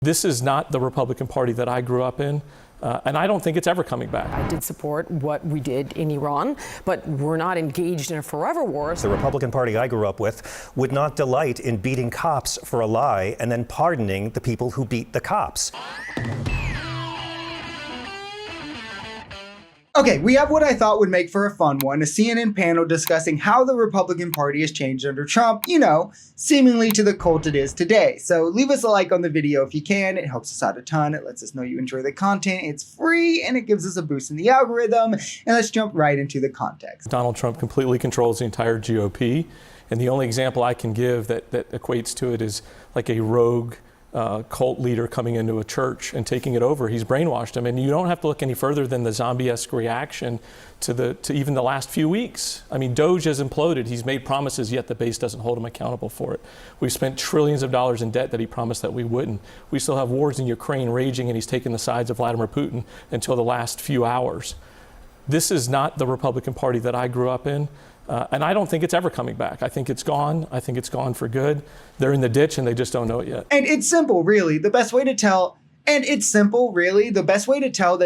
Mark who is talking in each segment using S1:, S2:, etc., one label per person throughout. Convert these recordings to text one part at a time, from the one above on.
S1: This is not the Republican Party that I grew up in, and I don't think it's ever coming back.
S2: I did support what we did in Iran, but we're not engaged in a forever war.
S3: The Republican Party I grew up with would not delight in beating cops for a lie and then pardoning the people who beat the cops.
S4: Okay, we have what I thought would make for a fun one, a CNN panel discussing how the Republican Party has changed under Trump, you know, seemingly to the cult it is today. So leave us a like on the video if you can. It helps us out a ton. It lets us know you enjoy the content. It's free and it gives us a boost in the algorithm. And let's jump right into the context.
S1: Donald Trump completely controls the entire GOP. And the only example I can give that equates to it is like a rogue cult leader coming into a church and taking it over. He's brainwashed him, and you don't have to look any further than the zombie-esque reaction to even the last few weeks. I mean, Doge has imploded. He's made promises, yet the base doesn't hold him accountable for it. We've spent trillions of dollars in debt that he promised that we wouldn't. We still have wars in Ukraine raging, and he's taken the sides of Vladimir Putin until the last few hours. This is not the Republican Party that I grew up in. And I don't think it's ever coming back. I think it's gone. I think it's gone for good. They're in the ditch and they just don't know it yet.
S4: And it's simple, really. The best way to tell that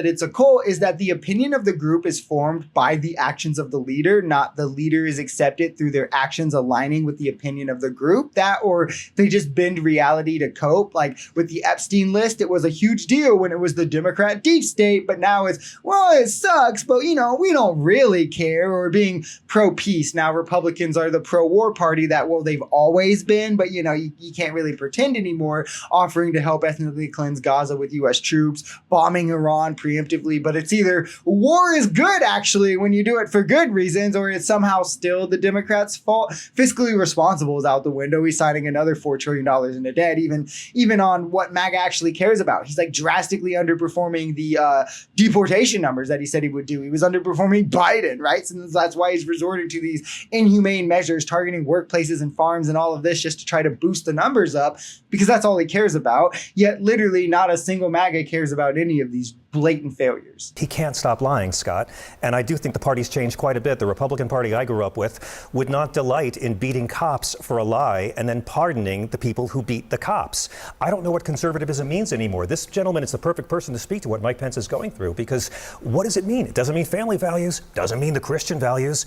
S4: it's a cult is that the opinion of the group is formed by the actions of the leader, not the leader is accepted through their actions aligning with the opinion of the group. That, or they just bend reality to cope. Like with the Epstein list, it was a huge deal when it was the Democrat deep state, but now it's, well, it sucks, but you know, we don't really care, or being pro-peace. Now Republicans are the pro-war party that, well, they've always been, but you know, you can't really pretend anymore, offering to help ethnically cleanse Gaza with U.S. troops, bombing Iran preemptively. But it's either war is good, actually, when you do it for good reasons, or it's somehow still the Democrats' fault. Fiscally responsible is out the window. He's signing another $4 trillion into debt, even on what MAGA actually cares about. He's like drastically underperforming the deportation numbers that he said he would do. He was underperforming Biden, right? So that's why he's resorting to these inhumane measures, targeting workplaces and farms and all of this just to try to boost the numbers up, because that's all he cares about. Yet literally not a single MAGA cares about any of these blatant failures.
S3: He can't stop lying, Scott. And I do think the party's changed quite a bit. The Republican Party I grew up with would not delight in beating cops for a lie and then pardoning the people who beat the cops. I don't know what conservatism means anymore. This gentleman is the perfect person to speak to what Mike Pence is going through, because what does it mean? It doesn't mean family values, doesn't mean the Christian values,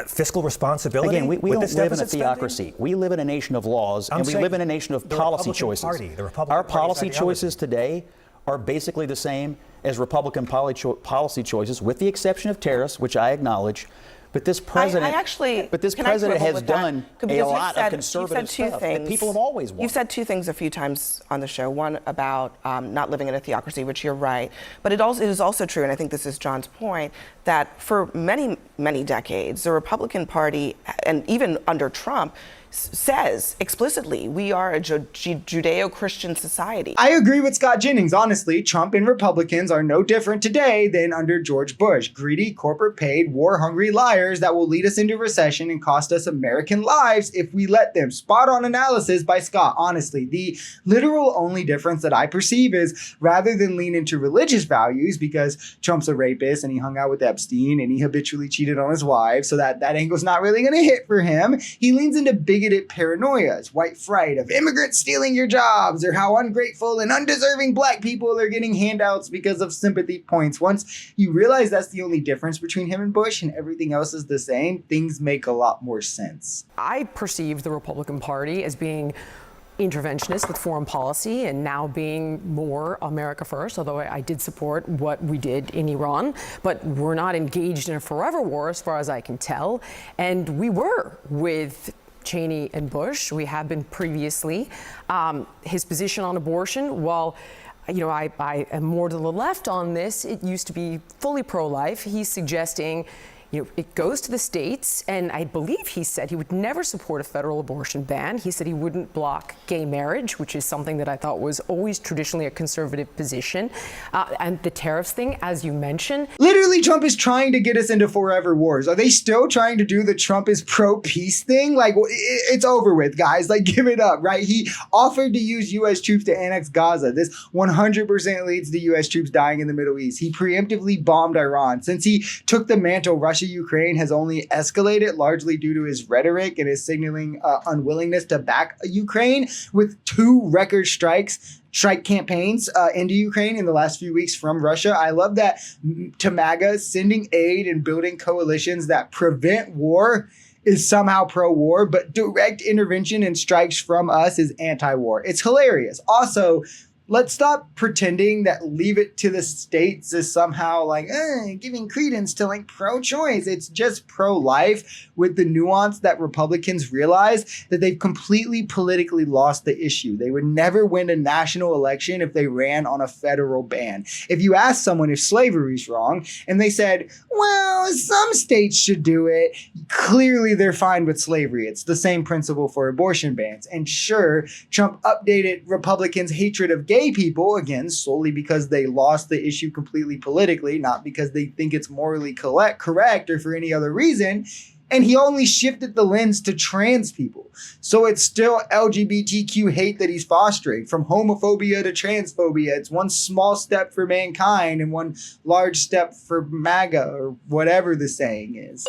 S3: fiscal responsibility.
S5: Again, we don't live in a theocracy. We live in a nation of laws, and we live in a nation of policy choices. Our policy choices today are basically the same as Republican policy choices, with the exception of tariffs, which I acknowledge. But this president, has done a lot of conservative stuff that people have always wanted.
S6: You've said two things a few times on the show. One about not living in a theocracy, which you're right. But it is also true, and I think this is John's point, that for many, many decades, the Republican Party, and even under Trump, says explicitly, we are a Judeo-Christian society.
S4: I agree with Scott Jennings. Honestly, Trump and Republicans are no different today than under George Bush. Greedy, corporate-paid, war-hungry liars that will lead us into recession and cost us American lives if we let them. Spot-on analysis by Scott. Honestly, the literal only difference that I perceive is, rather than lean into religious values, because Trump's a rapist and he hung out with Epstein and he habitually cheated on his wife, so that angle's not really going to hit for him, he leans into bigoted paranoias, white fright of immigrants stealing your jobs, or how ungrateful and undeserving black people are getting handouts because of sympathy points. Once you realize that's the only difference between him and Bush and everything else is the same, things make a lot more sense.
S2: I perceive the Republican Party as being interventionist with foreign policy and now being more America first, although I did support what we did in Iran, but we're not engaged in a forever war as far as I can tell. And we were with Cheney and Bush. We have been previously. His position on abortion, while you know, I am more to the left on this, it used to be fully pro-life. He's suggesting, you know, it goes to the states, and I believe he said he would never support a federal abortion ban. He said he wouldn't block gay marriage, which is something that I thought was always traditionally a conservative position. And the tariffs thing, as you mentioned.
S4: Literally, Trump is trying to get us into forever wars. Are they still trying to do the Trump is pro-peace thing? Like, it's over with, guys. Like, give it up, right? He offered to use U.S. troops to annex Gaza. This 100% leads to U.S. troops dying in the Middle East. He preemptively bombed Iran. Since he took the mantle, Russia Russia-Ukraine has only escalated, largely due to his rhetoric and his signaling unwillingness to back Ukraine, with 2 record strike campaigns into Ukraine in the last few weeks from Russia. I love that to MAGA, sending aid and building coalitions that prevent war is somehow pro-war, but direct intervention and strikes from us is anti-war. It's hilarious. Also, let's stop pretending that leave it to the states is somehow like giving credence to like pro-choice. It's just pro-life, with the nuance that Republicans realize that they've completely politically lost the issue. They would never win a national election if they ran on a federal ban. If you ask someone if slavery's wrong and they said, well, some states should do it, clearly they're fine with slavery. It's the same principle for abortion bans. And sure, Trump updated Republicans' hatred of gay people, again, solely because they lost the issue completely politically, not because they think it's morally correct or for any other reason. And he only shifted the lens to trans people. So it's still LGBTQ hate that he's fostering, from homophobia to transphobia. It's one small step for mankind and one large step for MAGA, or whatever the saying is.